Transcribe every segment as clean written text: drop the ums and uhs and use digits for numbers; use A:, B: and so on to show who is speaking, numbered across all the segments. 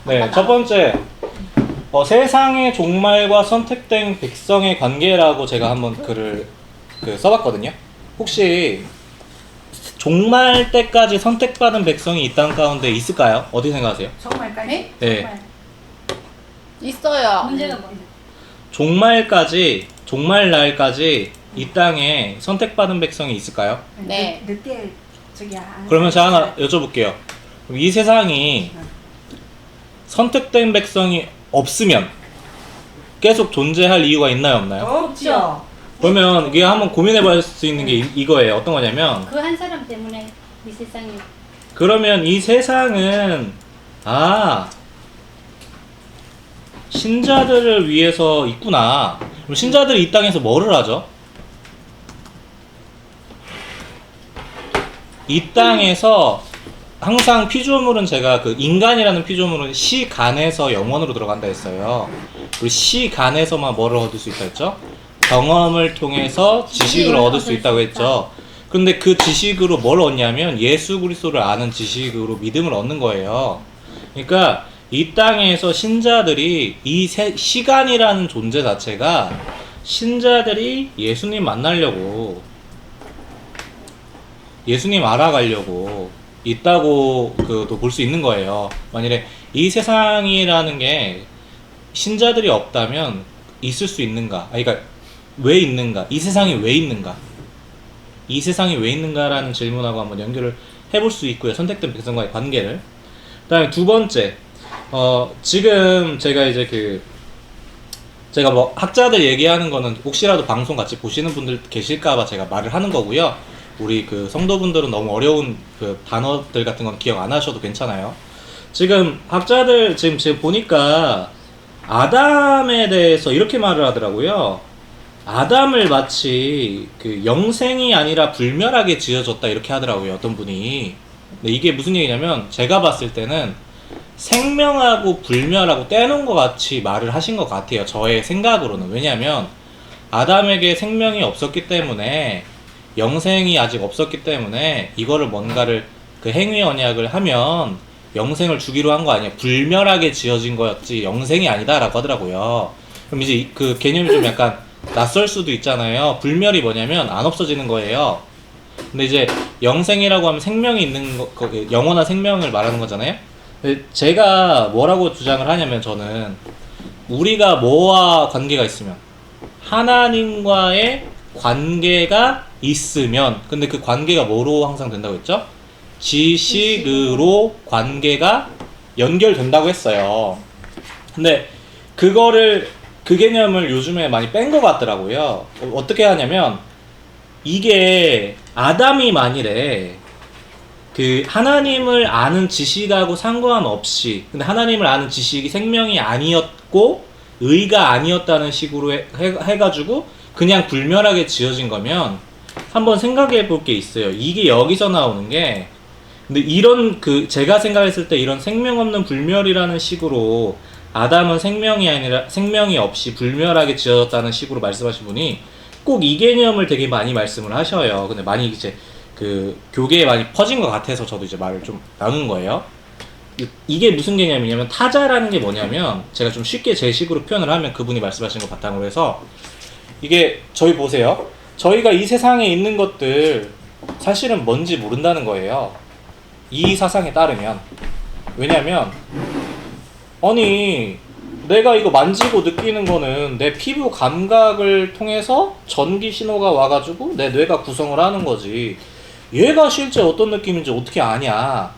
A: 네, 첫 번째 세상의 종말과 선택된 백성의 관계라고 제가 한번 글을 써봤거든요. 혹시 종말 때까지 선택받은 백성이 이 땅 가운데 있을까요? 어떻게 생각하세요?
B: 정말까지?
A: 네.
B: 정말.
C: 있어요.
D: 문제가 뭔데?
A: 종말까지, 종말 날까지 이 땅에 선택받은 백성이 있을까요?
C: 네.
B: 늦게 저기 안
A: 그러면 제가 하나 여쭤볼게요. 그럼 이 세상이 선택된 백성이 없으면 계속 존재할 이유가 있나요, 없나요?
B: 없죠.
A: 그러면 이게 한번 고민해 볼 수 있는 게 이거예요. 어떤 거냐면,
D: 그 한 사람 때문에 이 세상이
A: 그러면 이 세상은 신자들을 위해서 있구나. 그럼 신자들이 이 땅에서 뭐를 하죠? 이 땅에서 항상 피조물은 제가 그 인간이라는 피조물은 시간에서 영원으로 들어간다 했어요. 그리고 시간에서만 뭐를 얻을 수 있다 했죠? 경험을 통해서 지식을 얻을 수 있다고 했죠. 그런데 그 지식으로 뭘 얻냐면 예수 그리스도를 아는 지식으로 믿음을 얻는 거예요. 그러니까 이 땅에서 신자들이 시간이라는 존재 자체가 신자들이 예수님 만나려고, 예수님 알아가려고 있다고 또 볼 수 있는 거예요. 만일에 이 세상이라는 게 신자들이 없다면 있을 수 있는가? 그러니까 왜 있는가? 이 세상이 왜 있는가? 이 세상이 왜 있는가라는 질문하고 한번 연결을 해볼 수 있고요. 선택된 백성과의 관계를. 그다음에 두 번째, 지금 제가 이제 제가 뭐 학자들 얘기하는 거는 혹시라도 방송 같이 보시는 분들 계실까봐 제가 말을 하는 거고요. 우리 성도분들은 너무 어려운 단어들 같은 건 기억 안 하셔도 괜찮아요. 지금 학자들 지금 보니까 아담에 대해서 이렇게 말을 하더라고요. 아담을 마치 영생이 아니라 불멸하게 지어졌다 이렇게 하더라고요. 어떤 분이. 근데 이게 무슨 얘기냐면 제가 봤을 때는 생명하고 불멸하고 떼놓은 것 같이 말을 하신 것 같아요. 저의 생각으로는. 왜냐하면 아담에게 생명이 없었기 때문에, 영생이 아직 없었기 때문에 이거를 뭔가를 행위 언약을 하면 영생을 주기로 한 거 아니야. 불멸하게 지어진 거였지 영생이 아니다라고 하더라고요. 그럼 이제 그 개념이 좀 약간 낯설 수도 있잖아요. 불멸이 뭐냐면 안 없어지는 거예요. 근데 이제 영생이라고 하면 생명이 있는 거, 영원한 생명을 말하는 거잖아요. 근데 제가 뭐라고 주장을 하냐면, 저는 우리가 뭐와 관계가 있으면, 하나님과의 관계가 있으면, 근데 그 관계가 뭐로 항상 된다고 했죠? 지식으로 관계가 연결된다고 했어요. 근데 그 개념을 요즘에 많이 뺀 것 같더라고요. 어떻게 하냐면, 이게 아담이 만일에 하나님을 아는 지식하고 상관없이, 근데 하나님을 아는 지식이 생명이 아니었고 의가 아니었다는 식으로 해가지고 그냥 불멸하게 지어진 거면 한번 생각해 볼 게 있어요. 이게 여기서 나오는 게, 근데 이런 제가 생각했을 때 이런 생명 없는 불멸이라는 식으로 아담은 생명이 아니라 생명이 없이 불멸하게 지어졌다는 식으로 말씀하신 분이 꼭 이 개념을 되게 많이 말씀을 하셔요. 근데 많이 이제 교계에 많이 퍼진 것 같아서 저도 이제 말을 좀 나눈 거예요. 이게 무슨 개념이냐면, 타자라는 게 뭐냐면, 제가 좀 쉽게 제 식으로 표현을 하면 그분이 말씀하신 거 바탕으로 해서, 이게 저희 보세요. 저희가 이 세상에 있는 것들 사실은 뭔지 모른다는 거예요. 이 사상에 따르면. 왜냐면 아니 내가 이거 만지고 느끼는 거는 내 피부 감각을 통해서 전기 신호가 와가지고 내 뇌가 구성을 하는 거지, 얘가 실제 어떤 느낌인지 어떻게 아냐.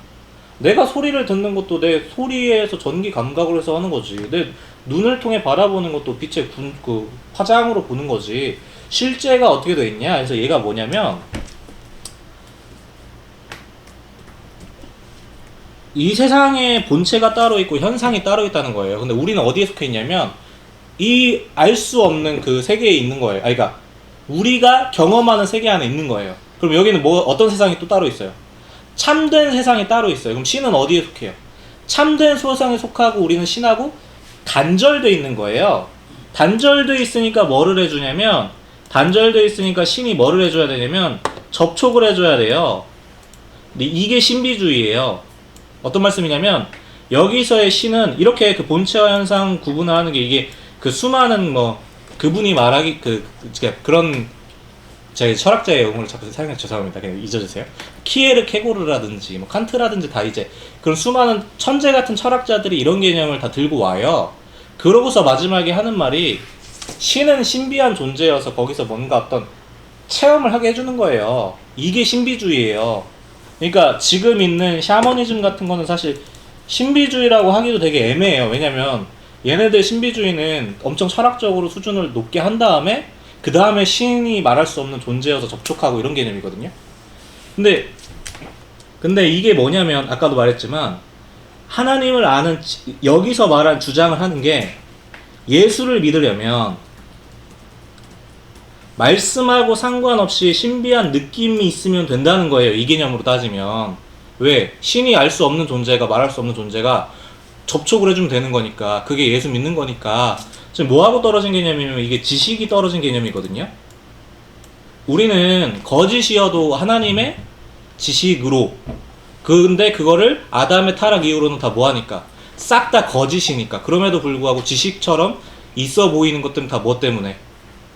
A: 내가 소리를 듣는 것도 내 소리에서 전기 감각으로 해서 하는 거지, 내 눈을 통해 바라보는 것도 빛의 화장으로 보는 거지, 실제가 어떻게 돼 있냐. 그래서 얘가 뭐냐면, 이 세상에 본체가 따로 있고 현상이 따로 있다는 거예요. 근데 우리는 어디에 속해 있냐면 이 알 수 없는 그 세계에 있는 거예요. 그러니까 우리가 경험하는 세계 안에 있는 거예요. 그럼 여기는 어떤 세상이 또 따로 있어요? 참된 세상이 따로 있어요. 그럼 신은 어디에 속해요? 참된 세상에 속하고 우리는 신하고 단절돼 있는 거예요. 단절돼 있으니까 뭐를 해주냐면, 단절돼 있으니까 신이 뭐를 해줘야 되냐면 접촉을 해줘야 돼요. 근데 이게 신비주의예요. 어떤 말씀이냐면, 여기서의 신은 이렇게 그 본체와 현상 구분하는 게 이게 그 수많은 뭐 그분이 말하기 그런 제 철학자의 용어를 자꾸 사용해서 죄송합니다. 그냥 잊어주세요. 키에르케고르라든지 뭐 칸트라든지 다 이제 그런 수많은 천재 같은 철학자들이 이런 개념을 다 들고 와요. 그러고서 마지막에 하는 말이 신은 신비한 존재여서 거기서 뭔가 어떤 체험을 하게 해주는 거예요. 이게 신비주의예요. 그러니까 지금 있는 샤머니즘 같은 거는 사실 신비주의라고 하기도 되게 애매해요. 왜냐면 얘네들 신비주의는 엄청 철학적으로 수준을 높게 한 다음에 그 다음에 신이 말할 수 없는 존재여서 접촉하고 이런 개념이거든요. 근데 이게 뭐냐면 아까도 말했지만 하나님을 아는 여기서 말한 주장을 하는 게 예수를 믿으려면 말씀하고 상관없이 신비한 느낌이 있으면 된다는 거예요. 이 개념으로 따지면. 왜? 신이 알 수 없는 존재가 말할 수 없는 존재가 접촉을 해주면 되는 거니까. 그게 예수 믿는 거니까. 지금 뭐하고 떨어진 개념이면 이게 지식이 떨어진 개념이거든요. 우리는 거짓이어도 하나님의 지식으로. 근데 그거를 아담의 타락 이후로는 다 뭐하니까? 싹 다 거짓이니까. 그럼에도 불구하고 지식처럼 있어 보이는 것들은 다 뭐 때문에?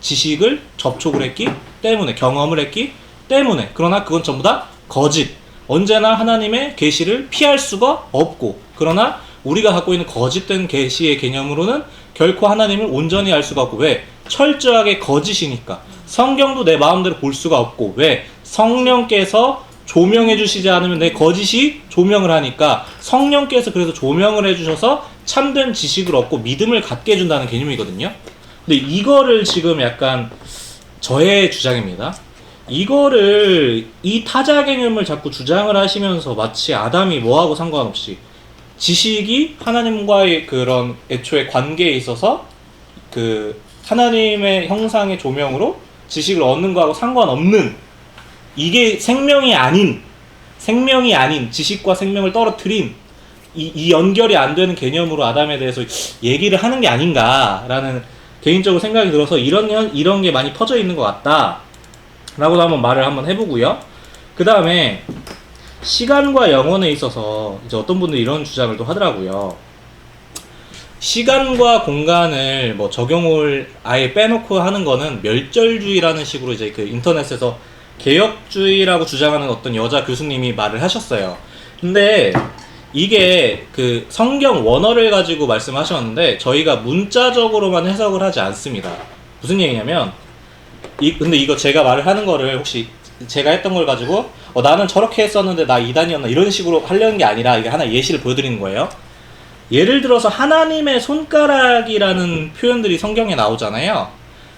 A: 지식을 접촉을 했기 때문에, 경험을 했기 때문에. 그러나 그건 전부 다 거짓. 언제나 하나님의 계시를 피할 수가 없고, 그러나 우리가 갖고 있는 거짓된 계시의 개념으로는 결코 하나님을 온전히 알 수가 없고. 왜? 철저하게 거짓이니까. 성경도 내 마음대로 볼 수가 없고. 왜? 성령께서 조명해 주시지 않으면 내 거짓이 조명을 하니까 성령께서 그래서 조명을 해주셔서 참된 지식을 얻고 믿음을 갖게 해준다는 개념이거든요. 근데 이거를 지금 약간 저의 주장입니다. 이거를 이 타자 개념을 자꾸 주장을 하시면서 마치 아담이 뭐하고 상관없이 지식이 하나님과의 그런 애초에 관계에 있어서 그 하나님의 형상의 조명으로 지식을 얻는 거하고 상관없는, 이게 생명이 아닌 지식과 생명을 떨어뜨린 이 연결이 안 되는 개념으로 아담에 대해서 얘기를 하는 게 아닌가라는 개인적으로 생각이 들어서 이런 게 많이 퍼져 있는 것 같다 라고도 한번 말을 한번 해보고요. 그 다음에 시간과 영혼에 있어서 이제 어떤 분들이 이런 주장을 또 하더라고요. 시간과 공간을 뭐 적용을 아예 빼놓고 하는 거는 멸절주의라는 식으로 이제 그 인터넷에서 개혁주의라고 주장하는 어떤 여자 교수님이 말을 하셨어요. 근데 이게 그 성경 원어를 가지고 말씀하셨는데 저희가 문자적으로만 해석을 하지 않습니다. 무슨 얘기냐면 근데 이거 제가 말을 하는 거를 혹시 제가 했던 걸 가지고 나는 저렇게 했었는데 나 이단이었나 이런 식으로 하려는 게 아니라 이게 하나 예시를 보여드리는 거예요. 예를 들어서 하나님의 손가락이라는 표현들이 성경에 나오잖아요.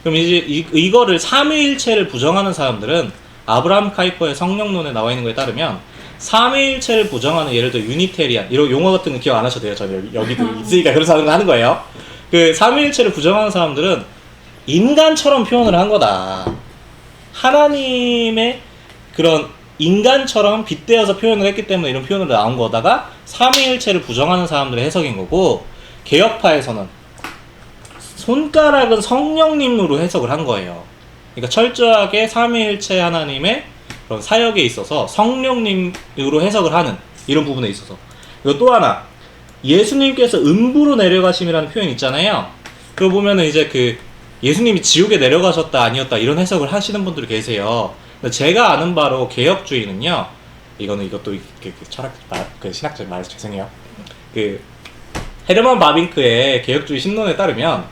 A: 그럼 이제 이거를 삼위일체를 부정하는 사람들은 아브라함 카이퍼의 성령론에 나와 있는 거에 따르면 삼위일체를 부정하는, 예를 들어 유니테리안 이런 용어 같은 거 기억 안 하셔도 돼요. 저는 여기도 있으니까 그런 사람을 하는 거예요. 그 삼위일체를 부정하는 사람들은 인간처럼 표현을 한 거다. 하나님의 그런 인간처럼 빗대어서 표현을 했기 때문에 이런 표현으로 나온 거다가 삼위일체를 부정하는 사람들의 해석인 거고, 개혁파에서는 손가락은 성령님으로 해석을 한 거예요. 그러니까 철저하게 삼위일체 하나님의 그런 사역에 있어서 성령님으로 해석을 하는 이런 부분에 있어서. 그리고 또 하나, 예수님께서 음부로 내려가심이라는 표현 있잖아요. 그거 보면은 이제 그 예수님이 지옥에 내려가셨다 아니었다 이런 해석을 하시는 분들이 계세요. 근데 제가 아는 바로 개혁주의는요, 이것도 철학 그 신학적 말해서 죄송해요. 그 헤르만 바빙크의 개혁주의 신론에 따르면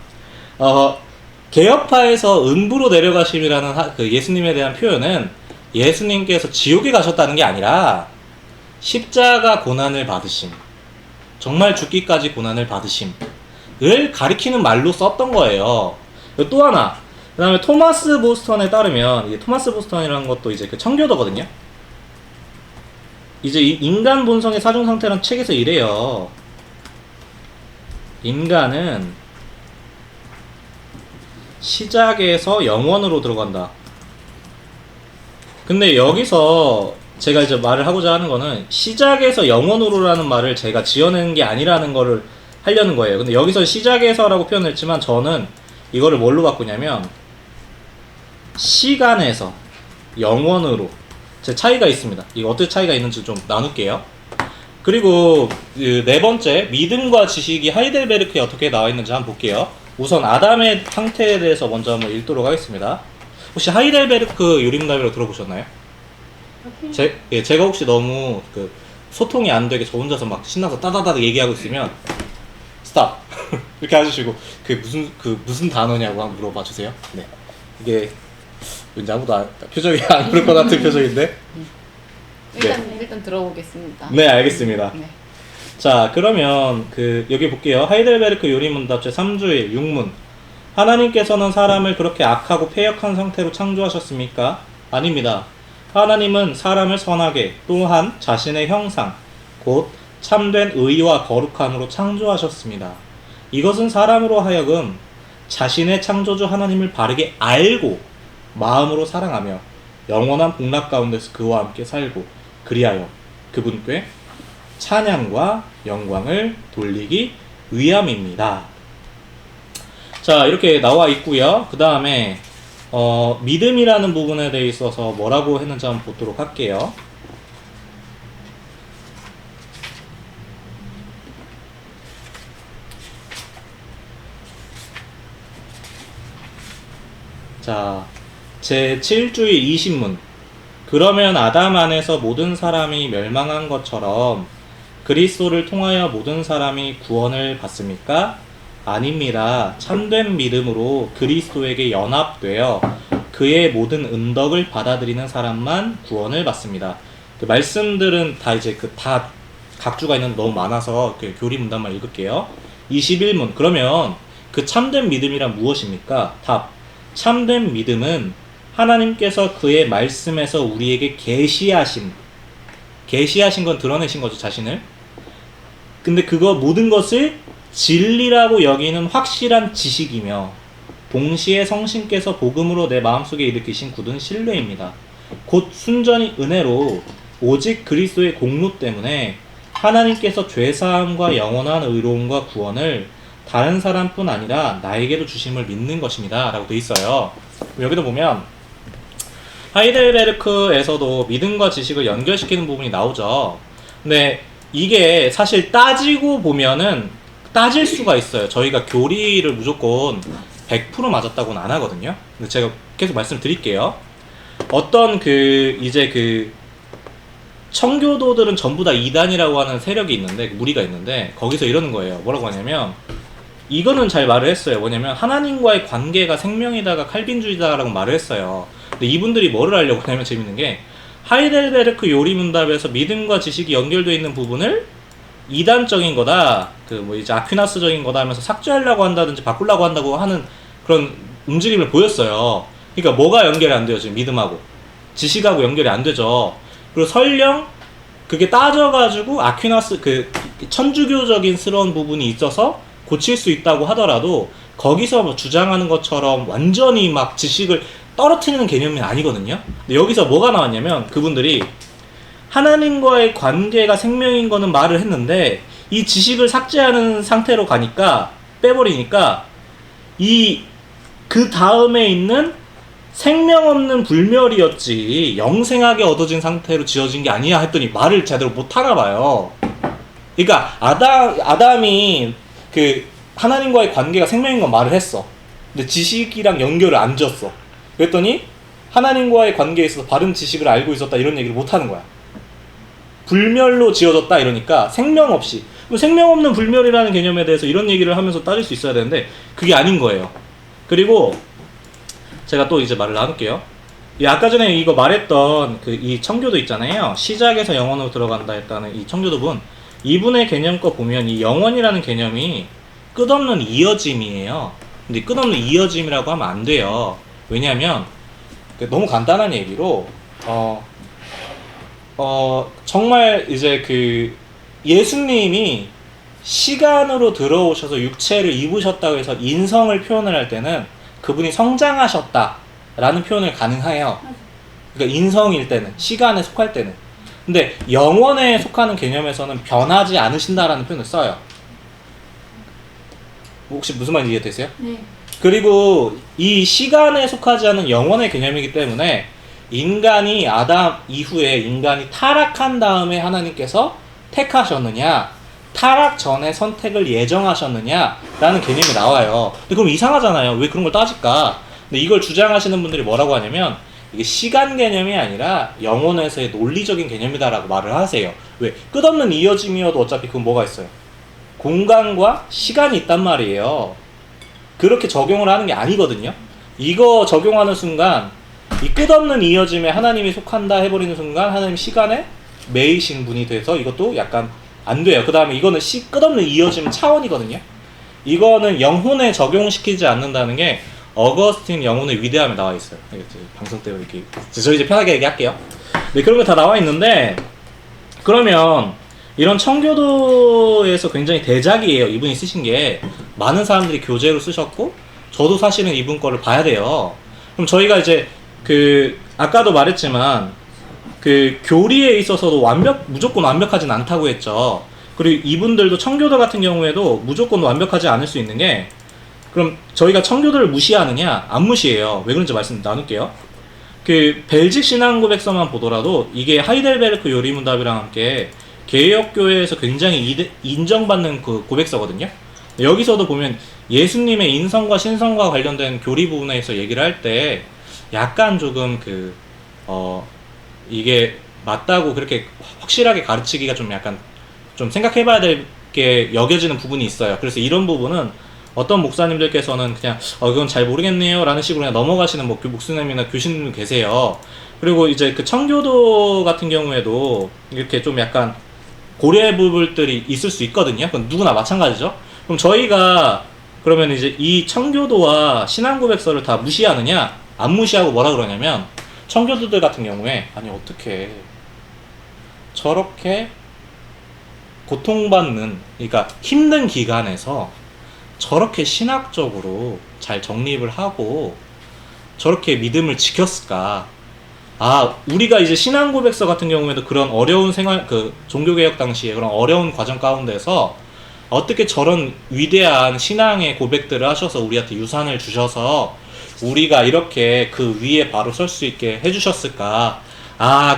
A: 개혁파에서 음부로 내려가심이라는 그 예수님에 대한 표현은 예수님께서 지옥에 가셨다는 게 아니라 십자가 고난을 받으심, 정말 죽기까지 고난을 받으심을 가리키는 말로 썼던 거예요. 또 하나, 그 다음에 토마스 보스턴에 따르면, 이게 토마스 보스턴이라는 것도 이제 그 청교도거든요. 이제 이 인간 본성의 사중 상태라는 책에서 이래요. 인간은 시작에서 영원으로 들어간다. 근데 여기서 제가 이제 말을 하고자 하는 거는 시작에서 영원으로라는 말을 제가 지어낸 게 아니라는 거를 하려는 거예요. 근데 여기서 시작에서라고 표현했지만 저는 이거를 뭘로 바꾸냐면 시간에서 영원으로, 제 차이가 있습니다. 이거 어떻게 차이가 있는지 좀 나눌게요. 그리고 그 네 번째, 믿음과 지식이 하이델베르크에 어떻게 나와 있는지 한번 볼게요. 우선 아담의 상태에 대해서 먼저 한번 읽도록 하겠습니다. 혹시 하이델베르크 요림나비로 들어보셨나요? 제가 혹시 너무 그 소통이 안 되게 저 혼자서 막 신나서 따다다닥 얘기하고 있으면 스탑 이렇게 해주시고 그 무슨 단어냐고 한번 물어봐 주세요. 네, 이게 왠지 아무도 표정이 안 그럴 것 같은 표정인데.
C: 일단 들어보겠습니다.
A: 네, 알겠습니다.
C: 네.
A: 자, 그러면 여기 볼게요. 하이델베르크 요리문답 제 3주일 6문. 하나님께서는 사람을 그렇게 악하고 패역한 상태로 창조하셨습니까? 아닙니다. 하나님은 사람을 선하게 또한 자신의 형상, 곧 참된 의와 거룩함으로 창조하셨습니다. 이것은 사람으로 하여금 자신의 창조주 하나님을 바르게 알고 마음으로 사랑하며 영원한 복락 가운데서 그와 함께 살고 그리하여 그분께 찬양과 영광을 돌리기 위함입니다. 자, 이렇게 나와 있고요. 그 다음에 믿음이라는 부분에 대해 있어서 뭐라고 했는지 한번 보도록 할게요. 자, 제 7주의 20문. 그러면 아담 안에서 모든 사람이 멸망한 것처럼 그리스도를 통하여 모든 사람이 구원을 받습니까? 아닙니다. 참된 믿음으로 그리스도에게 연합되어 그의 모든 은덕을 받아들이는 사람만 구원을 받습니다. 그 말씀들은 다 이제 다 각주가 있는 너무 많아서 교리 문단만 읽을게요. 21문. 그러면 그 참된 믿음이란 무엇입니까? 답. 참된 믿음은 하나님께서 그의 말씀에서 우리에게 계시하신 건 드러내신 거죠, 자신을. 근데 그거 모든 것을 진리라고 여기는 확실한 지식이며 동시에 성신께서 복음으로 내 마음속에 일으키신 굳은 신뢰입니다. 곧 순전히 은혜로 오직 그리스도의 공로 때문에 하나님께서 죄사함과 영원한 의로움과 구원을 다른 사람뿐 아니라 나에게도 주심을 믿는 것입니다. 라고 돼 있어요. 여기도 보면 하이델베르크에서도 믿음과 지식을 연결시키는 부분이 나오죠. 근데 이게 사실 따지고 보면은 따질 수가 있어요. 저희가 교리를 무조건 100% 맞았다고는 안 하거든요. 근데 제가 계속 말씀드릴게요. 어떤 청교도들은 전부 다 이단이라고 하는 세력이 있는데, 무리가 있는데, 거기서 이러는 거예요. 뭐라고 하냐면, 이거는 잘 말을 했어요. 뭐냐면, 하나님과의 관계가 생명이다가 칼빈주의다라고 말을 했어요. 근데 이분들이 뭐를 하려고 하냐면 재밌는 게, 하이델베르크 요리문답에서 믿음과 지식이 연결되어 있는 부분을 이단적인 거다, 이제 아퀴나스적인 거다 하면서 삭제하려고 한다든지 바꾸려고 한다고 하는 그런 움직임을 보였어요. 그러니까 뭐가 연결이 안 돼요, 지금 믿음하고. 지식하고 연결이 안 되죠. 그리고 설령 그게 따져가지고 아퀴나스, 천주교적인 스러운 부분이 있어서 고칠 수 있다고 하더라도 거기서 뭐 주장하는 것처럼 완전히 막 지식을 떨어뜨리는 개념이 아니거든요. 근데 여기서 뭐가 나왔냐면 그분들이 하나님과의 관계가 생명인 거는 말을 했는데 이 지식을 삭제하는 상태로 가니까 빼버리니까 그 다음에 있는 생명 없는 불멸이었지 영생하게 얻어진 상태로 지어진 게 아니야 했더니 말을 제대로 못 하나 봐요. 그러니까 아담이 하나님과의 관계가 생명인 건 말을 했어. 근데 지식이랑 연결을 안 지었어. 그랬더니 하나님과의 관계에 있어서 바른 지식을 알고 있었다 이런 얘기를 못 하는 거야. 불멸로 지어졌다 이러니까 생명 없이, 생명 없는 불멸이라는 개념에 대해서 이런 얘기를 하면서 따질 수 있어야 되는데 그게 아닌 거예요. 그리고 제가 또 이제 말을 나눌게요. 아까 전에 이거 말했던 이 청교도 있잖아요. 시작에서 영원으로 들어간다 했다는 이 청교도분, 이분의 개념 거 보면 이 영원이라는 개념이 끝없는 이어짐이에요. 근데 끝없는 이어짐이라고 하면 안 돼요. 왜냐하면 너무 간단한 얘기로 정말 이제 예수님이 시간으로 들어오셔서 육체를 입으셨다고 해서 인성을 표현을 할 때는 그분이 성장하셨다라는 표현을 가능해요. 그러니까 인성일 때는, 시간에 속할 때는. 근데 영원에 속하는 개념에서는 변하지 않으신다라는 표현을 써요. 혹시 무슨 말인지 이해되세요?
D: 네.
A: 그리고 이 시간에 속하지 않은 영원의 개념이기 때문에 인간이 아담 이후에 인간이 타락한 다음에 하나님께서 택하셨느냐, 타락 전에 선택을 예정하셨느냐라는 개념이 나와요. 근데 그럼 이상하잖아요. 왜 그런 걸 따질까? 근데 이걸 주장하시는 분들이 뭐라고 하냐면 이게 시간 개념이 아니라 영혼에서의 논리적인 개념이다라고 말을 하세요. 왜? 끝없는 이어짐이어도 어차피 그건 뭐가 있어요? 공간과 시간이 있단 말이에요. 그렇게 적용을 하는 게 아니거든요. 이거 적용하는 순간 이 끝없는 이어짐에 하나님이 속한다 해버리는 순간 하나님 시간에 매이신 분이 돼서 이것도 약간 안 돼요. 그 다음에 이거는 끝없는 이어짐 차원이거든요. 이거는 영혼에 적용시키지 않는다는 게 어거스틴 영혼의 위대함에 나와 있어요. 방송 때문에 이렇게 저 이제 편하게 얘기할게요. 네, 그런 거 다 나와 있는데 그러면 이런 청교도에서 굉장히 대작이에요. 이분이 쓰신 게 많은 사람들이 교재로 쓰셨고 저도 사실은 이분 거를 봐야 돼요. 그럼 저희가 이제 아까도 말했지만 교리에 있어서도 무조건 완벽하진 않다고 했죠. 그리고 이분들도 청교도 같은 경우에도 무조건 완벽하지 않을 수 있는 게 그럼 저희가 청교도를 무시하느냐? 안 무시해요. 왜 그런지 말씀 나눌게요. 벨직 신앙고백서만 보더라도 이게 하이델베르크 요리문답이랑 함께 개혁교회에서 굉장히 인정받는 그 고백서거든요. 여기서도 보면 예수님의 인성과 신성과 관련된 교리 부분에서 얘기를 할 때 약간 조금 이게 맞다고 그렇게 확실하게 가르치기가 좀 약간 좀 생각해봐야 될 게 여겨지는 부분이 있어요. 그래서 이런 부분은 어떤 목사님들께서는 그냥 이건 잘 모르겠네요 라는 식으로 그냥 넘어가시는 목사님이나 교수님 계세요. 그리고 이제 그 청교도 같은 경우에도 이렇게 좀 약간 고려해 부분들이 있을 수 있거든요. 그건 누구나 마찬가지죠. 그럼 저희가 그러면 이제 이 청교도와 신앙고백서를 다 무시하느냐? 안 무시하고 뭐라 그러냐면 청교도들 같은 경우에 아니 어떻게 저렇게 고통받는 그러니까 힘든 기간에서 저렇게 신학적으로 잘 정립을 하고 저렇게 믿음을 지켰을까? 우리가 이제 신앙고백서 같은 경우에도 그런 어려운 종교개혁 당시에 그런 어려운 과정 가운데서 어떻게 저런 위대한 신앙의 고백들을 하셔서 우리한테 유산을 주셔서 우리가 이렇게 그 위에 바로 설 수 있게 해주셨을까?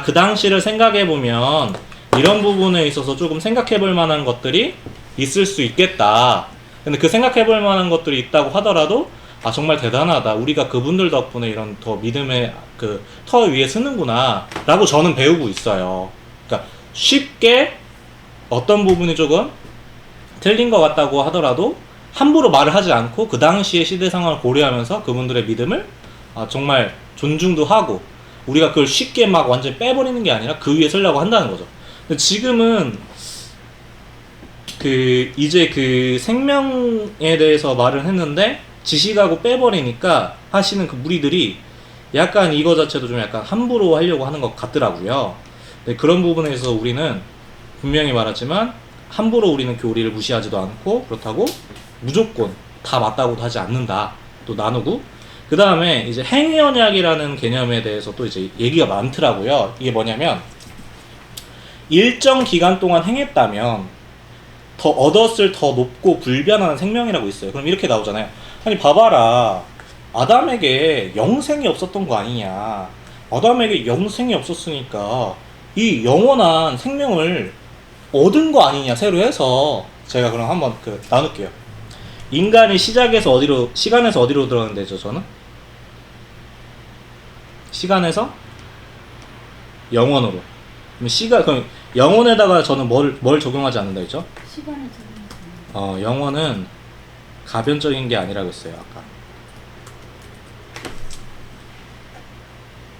A: 그 당시를 생각해보면 이런 부분에 있어서 조금 생각해볼 만한 것들이 있을 수 있겠다. 근데 그 생각해볼 만한 것들이 있다고 하더라도 정말 대단하다. 우리가 그분들 덕분에 이런 더 믿음의 터 위에 서는구나 라고 저는 배우고 있어요. 그러니까 쉽게 어떤 부분이 조금 틀린 것 같다고 하더라도 함부로 말을 하지 않고 그 당시의 시대 상황을 고려하면서 그분들의 믿음을 정말 존중도 하고 우리가 그걸 쉽게 막 완전히 빼버리는 게 아니라 그 위에 서려고 한다는 거죠. 근데 지금은 이제 생명에 대해서 말을 했는데 지식하고 빼버리니까 하시는 그 무리들이 약간 이거 자체도 좀 약간 함부로 하려고 하는 것 같더라고요. 그런 부분에서 우리는 분명히 말하지만 함부로 우리는 교리를 무시하지도 않고 그렇다고 무조건 다 맞다고도 하지 않는다. 또 나누고 그 다음에 이제 행위언약이라는 개념에 대해서 또 이제 얘기가 많더라고요. 이게 뭐냐면 일정 기간 동안 행했다면 더 얻었을 더 높고 불변하는 생명이라고 있어요. 그럼 이렇게 나오잖아요. 아니 봐봐라. 아담에게 영생이 없었던 거 아니냐. 아담에게 영생이 없었으니까 이 영원한 생명을 얻은 거 아니냐 새로 해서 제가 그럼 한번 나눌게요. 인간이 시간에서 어디로 들어가는데죠 저는? 시간에서 영원으로. 그럼 영혼에다가 저는 뭘 적용하지 않는다 했죠?
D: 시간을 적용.
A: 영혼은 가변적인 게 아니라고 했어요 아까.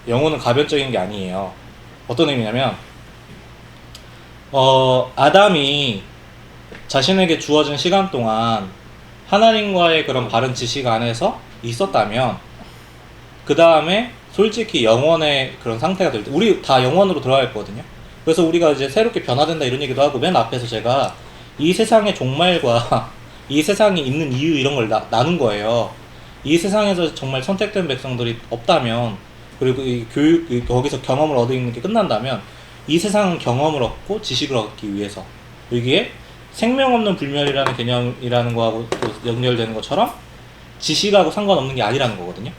A: 영혼은 가변적인 게 아니에요. 어떤 의미냐면 아담이 자신에게 주어진 시간 동안 하나님과의 그런 바른 지식 안에서 있었다면 그 다음에 솔직히 영혼의 그런 상태가 될 때 우리 다 영혼으로 들어가 있거든요. 그래서 우리가 이제 새롭게 변화된다 이런 얘기도 하고 맨 앞에서 제가 이 세상의 종말과 이 세상이 있는 이유 이런 걸 나눈 거예요. 이 세상에서 정말 선택된 백성들이 없다면 그리고 이 거기서 경험을 얻는 게 끝난다면 이 세상은 경험을 얻고 지식을 얻기 위해서 여기에 생명 없는 불멸이라는 개념이라는 거하고 또 연결되는 것처럼 지식하고 상관없는 게 아니라는 거거든요.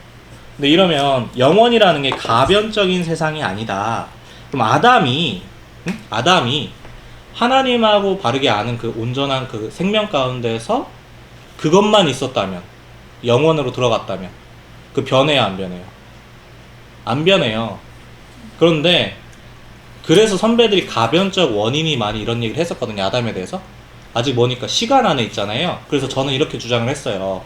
A: 근데 이러면 영원이라는 게 가변적인 세상이 아니다. 그럼 아담이 하나님하고 바르게 아는 그 온전한 그 생명 가운데서 그것만 있었다면, 영원으로 들어갔다면 그 변해요, 안 변해요? 안 변해요. 그런데 그래서 선배들이 가변적 원인이 많이 이런 얘기를 했었거든요, 아담에 대해서. 아직 뭐니까 시간 안에 있잖아요. 그래서 저는 이렇게 주장을 했어요.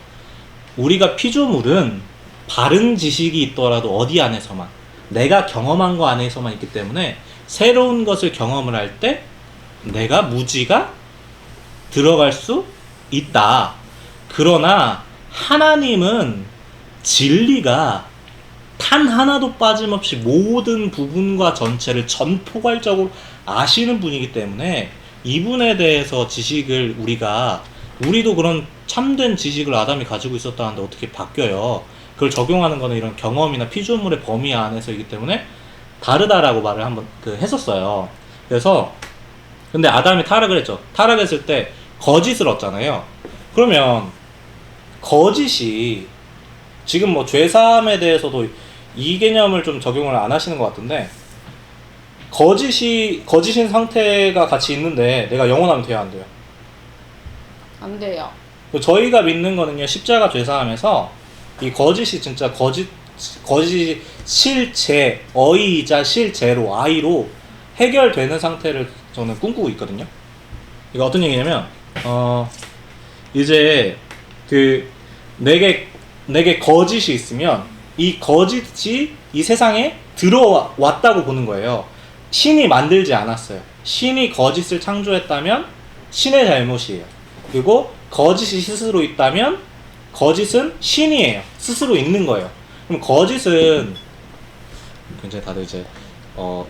A: 우리가 피조물은 바른 지식이 있더라도 어디 안에서만, 내가 경험한 거 안에서만 있기 때문에 새로운 것을 경험을 할 때 내가 무지가 들어갈 수 있다. 그러나 하나님은 진리가 단 하나도 빠짐없이 모든 부분과 전체를 전포괄적으로 아시는 분이기 때문에 이분에 대해서 지식을 우리도 그런 참된 지식을 아담이 가지고 있었다는데 어떻게 바뀌어요? 그걸 적용하는 거는 이런 경험이나 피조물의 범위 안에서이기 때문에 다르다라고 말을 한번 했었어요. 그래서 근데 아담이 타락을 했죠. 타락했을 때 거짓을 얻잖아요. 그러면 거짓이 지금 뭐 죄사함에 대해서도 이 개념을 좀 적용을 안 하시는 것 같은데, 거짓인 상태가 같이 있는데 내가 영원하면 돼요, 안 돼요?
C: 안 돼요.
A: 저희가 믿는 거는요, 십자가 죄사함에서 이 거짓이 진짜 거짓 실제, 어이이자 실제로, 아이로 해결되는 상태를 저는 꿈꾸고 있거든요. 이거 어떤 얘기냐면, 이제 내게 거짓이 있으면 이 거짓이 이 세상에 들어왔다고 보는 거예요. 신이 만들지 않았어요. 신이 거짓을 창조했다면 신의 잘못이에요. 그리고 거짓이 스스로 있다면 거짓은 신이에요. 스스로 있는 거예요. 그럼 거짓은 굉장히 다들 이제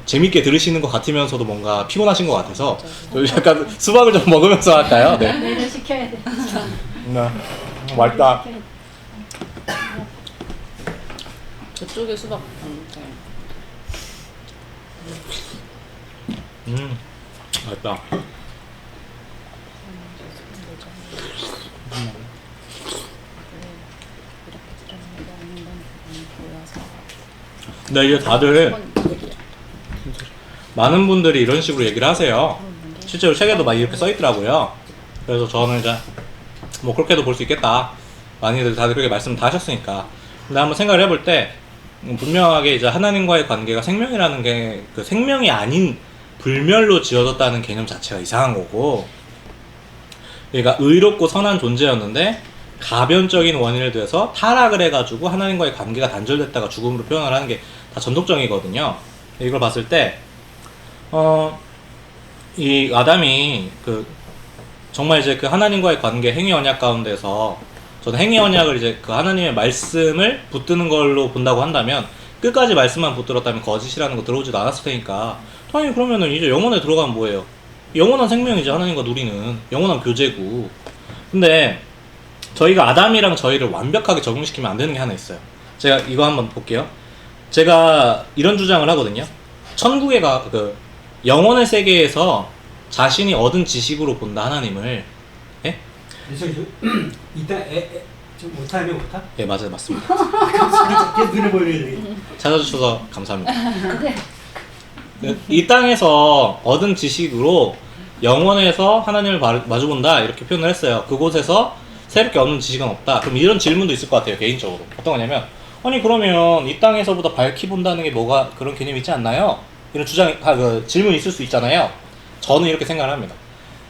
A: 재밌게 들으시는 것 같으면서도 뭔가 피곤하신 것 같아서 저희 약간 수박을 좀 먹으면서 할까요? 네.
D: 매일 시켜야 돼.
A: 맛있다.
C: 저쪽에 수박.
A: 맛있다. 근데 이제 다들 많은 분들이 이런 식으로 얘기를 하세요. 실제로 책에도 막 이렇게 써있더라고요. 그래서 저는 이제 뭐 그렇게도 볼 수 있겠다. 많이들 다들 그렇게 말씀 다 하셨으니까. 근데 한번 생각을 해볼 때 분명하게 이제 하나님과의 관계가 생명이라는 게 그 생명이 아닌 불멸로 지어졌다는 개념 자체가 이상한 거고, 그러니까 의롭고 선한 존재였는데 가변적인 원인을 대해서 타락을 해가지고 하나님과의 관계가 단절됐다가 죽음으로 표현을 하는 게 다 전독적이거든요. 이걸 봤을 때 이 아담이 정말 이제 그 하나님과의 관계 행위 언약 가운데서, 저는 행위 언약을 이제 그 하나님의 말씀을 붙드는 걸로 본다고 한다면, 끝까지 말씀만 붙들었다면 거짓이라는 거 들어오지도 않았을 테니까, 당연히 그러면은 이제 영혼에 들어가면 뭐예요? 영원한 생명이지. 하나님과 누리는 영원한 교제고. 근데 저희가 아담이랑 저희를 완벽하게 적용시키면 안 되는 게 하나 있어요. 제가 이거 한번 볼게요. 제가 이런 주장을 하거든요. 천국에 영혼의 세계에서 자신이 얻은 지식으로 본다, 하나님을. 예?
E: 이따 좀 못하면 못하?
A: 예, 맞아요. 맞습니다.
E: 계속 눈에 보이네.
A: 찾아주셔서 감사합니다. 이 땅에서 얻은 지식으로 영원에서 하나님을 마주본다, 이렇게 표현을 했어요. 그곳에서 새롭게 얻는 지식은 없다. 그럼 이런 질문도 있을 것 같아요, 개인적으로. 어떤 거냐면, 아니 그러면 이 땅에서보다 밝히 본다는 게 뭐가 그런 개념이 있지 않나요? 이런 질문이 있을 수 있잖아요. 저는 이렇게 생각을 합니다.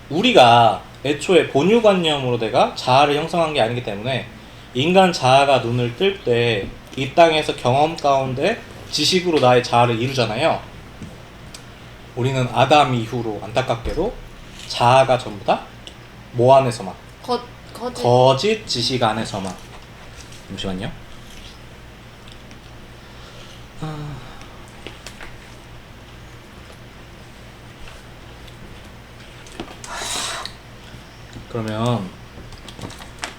A: 우리가 애초에 본유관념으로 내가 자아를 형성한 게 아니기 때문에 인간 자아가 눈을 뜰 때 이 땅에서 경험 가운데 지식으로 나의 자아를 이루잖아요. 우리는 아담 이후로 안타깝게도 자아가 전부 다 뭐 안에서만? 거짓 지식 안에서만. 잠시만요. 그러면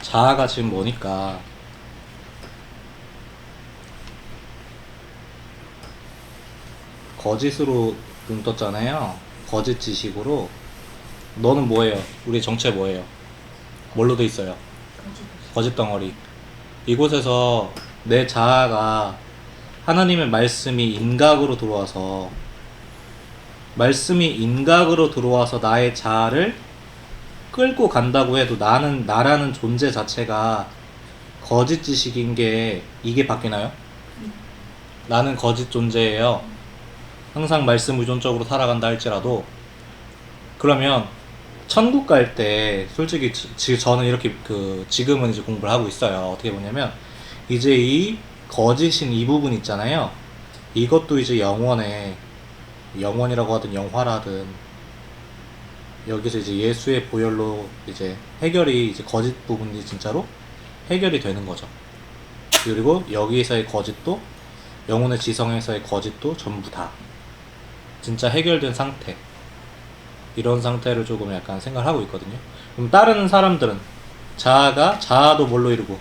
A: 자아가 지금 뭐니까 거짓으로 눈 떴잖아요. 거짓 지식으로. 너는 뭐예요? 우리 정체 뭐예요? 뭘로 돼 있어요? 거짓 덩어리. 이곳에서 내 자아가 하나님의 말씀이 인각으로 들어와서 말씀이 인각으로 들어와서 나의 자아를 끌고 간다고 해도 나라는 존재 자체가 거짓 지식인 게 이게 바뀌나요? 나는 거짓 존재예요. 항상 말씀 의존적으로 살아간다 할지라도. 그러면 천국 갈 때 솔직히 저는 이렇게 지금은 이제 공부를 하고 있어요. 어떻게 보냐면 이제 이 거짓인 이 부분 있잖아요. 이것도 이제 영원이라고 하든 영화라든 여기서 이제 예수의 보혈로 이제 해결이 이제 거짓 부분이 진짜로 해결이 되는 거죠. 그리고 여기에서의 거짓도 영혼의 지성에서의 거짓도 전부 다 진짜 해결된 상태, 이런 상태를 조금 약간 생각하고 있거든요. 그럼 다른 사람들은 자아도 뭘로 이루고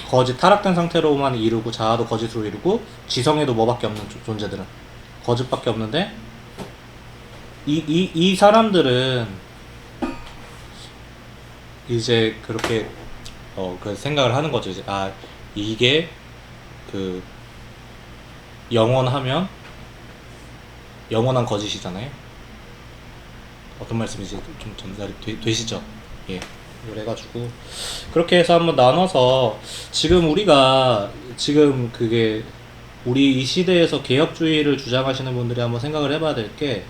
A: 거짓 타락된 상태로만 이루고 자아도 거짓으로 이루고 지성에도 뭐밖에 없는 존재들은 거짓밖에 없는데 이 사람들은 이제 그렇게 그 생각을 하는 거죠. 이제 이게 그 영원하면 영원한 거짓이잖아요. 어떤 말씀인지 좀 전달이 되시죠? 예. 그래가지고 그렇게 해서 한번 나눠서 지금 그게 우리 이 시대에서 개혁주의를 주장하시는 분들이 한번 생각을 해봐야 될 게,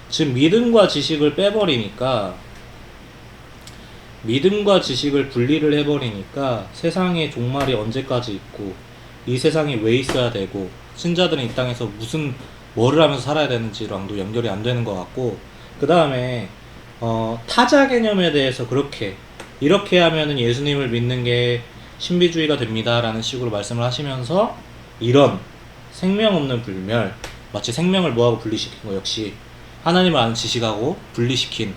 A: 지금 믿음과 지식을 빼버리니까, 믿음과 지식을 분리를 해버리니까 세상의 종말이 언제까지 있고 이 세상이 왜 있어야 되고 신자들은 이 땅에서 뭐를 하면서 살아야 되는지랑도 연결이 안 되는 것 같고, 그 다음에 타자 개념에 대해서 이렇게 하면은 예수님을 믿는 게 신비주의가 됩니다 라는 식으로 말씀을 하시면서, 이런 생명 없는 불멸, 마치 생명을 뭐하고 분리시킨 거 역시 하나님을 아는 지식하고 분리시킨,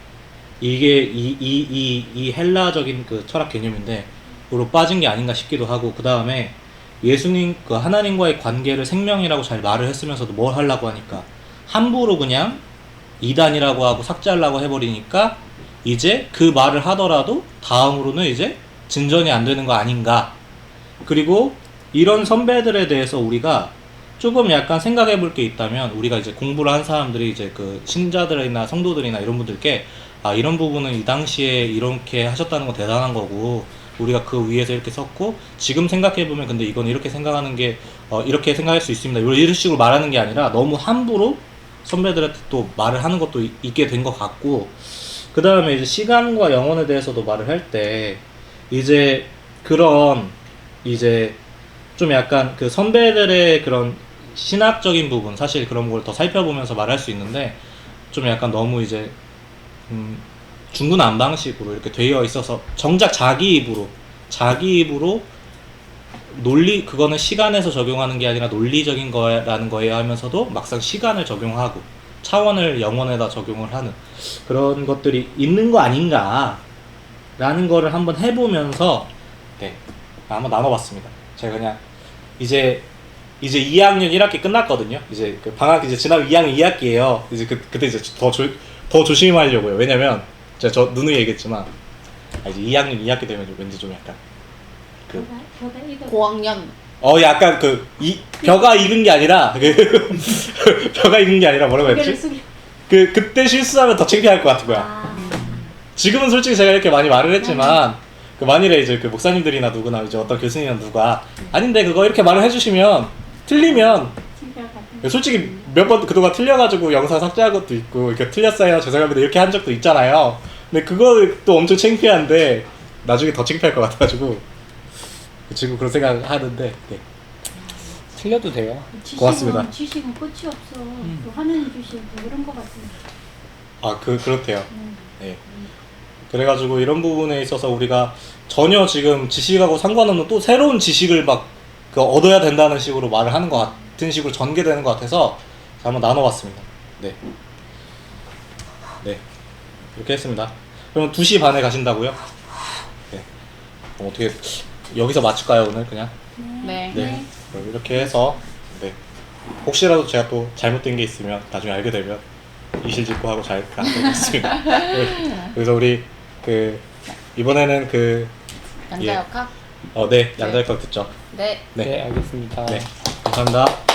A: 이게 이 헬라적인 그 철학 개념인데 으로 빠진 게 아닌가 싶기도 하고, 그 다음에 예수님 그 하나님과의 관계를 생명이라고 잘 말을 했으면서도 뭘 하려고 하니까 함부로 그냥 이단이라고 하고 삭제하려고 해버리니까 이제 그 말을 하더라도 다음으로는 이제 진전이 안 되는 거 아닌가. 그리고 이런 선배들에 대해서 우리가 조금 약간 생각해 볼 게 있다면, 우리가 이제 공부를 한 사람들이 이제 그 신자들이나 성도들이나 이런 분들께 이런 부분은 이 당시에 이렇게 하셨다는 건 대단한 거고 우리가 그 위에서 이렇게 썼고 지금 생각해 보면 근데 이건 이렇게 생각하는 게 이렇게 생각할 수 있습니다, 이런 식으로 말하는 게 아니라 너무 함부로 선배들한테 또 말을 하는 것도 있게 된 것 같고, 그 다음에 이제 시간과 영혼에 대해서도 말을 할 때 이제 그런 이제 좀 약간 그 선배들의 그런 신학적인 부분, 사실 그런 걸 더 살펴보면서 말할 수 있는데 좀 약간 너무 이제 중구난방식으로 이렇게 되어 있어서 정작 자기 입으로 논리, 그거는 시간에서 적용하는 게 아니라 논리적인 거라는 거예요 하면서도 막상 시간을 적용하고 차원을 영혼에다 적용을 하는 그런 것들이 있는 거 아닌가 라는 거를 한번 해보면서 한번 나눠봤습니다. 제가 그냥 이제 2학년 1학기 끝났거든요. 이제 그 방학 이제 지나고 2학년 2학기예요. 이제 그때 이제 더 조심하려고요. 왜냐면 제가 누누이 얘기했지만 이제 2학년 2학기 되면 왠지 좀 약간
C: 고학년.
A: 약간 벼가 익은 게 아니라 벼가 익은 게 아니라 뭐라고 했지? 그때 실수하면 더 창피할 것 같은 거야. 지금은 솔직히 제가 이렇게 많이 말을 했지만 만일에 이제 그 목사님들이나 누구나 이제 어떤 교수님이나 누가 아닌데 그거 이렇게 말을 해주시면 틀리면 솔직히 몇 번 그동안 틀려가지고 영상 삭제한 것도 있고 이렇게 틀렸어요 죄송합니다 이렇게 한 적도 있잖아요. 근데 그거 또 엄청 창피한데 나중에 더 창피할 것 같아가지고 지금 그런 생각을 하는데 틀려도 돼요. 고맙습니다.
D: 지식은 끝이 없어. 또 하나님 주신 그런 거 같은데.
A: 그렇대요. 네. 그래가지고 이런 부분에 있어서 우리가 전혀 지금 지식하고 상관없는 또 새로운 지식을 막 얻어야 된다는 식으로 말을 하는 것 같은 식으로 전개되는 것 같아서 한번 나눠봤습니다. 네. 이렇게 했습니다. 그럼 2시 반에 가신다고요? 네. 그럼 어떻게 여기서 마칠까요 오늘 그냥?
C: 네.
A: 그럼 이렇게 해서 혹시라도 제가 또 잘못된 게 있으면 나중에 알게 되면 이실직고하고 잘 가겠습니다. 그래서 우리 이번에는
C: 양자역학?
A: 양자역학 듣죠.
C: 네.
A: 네,
E: 알겠습니다.
A: 네, 감사합니다.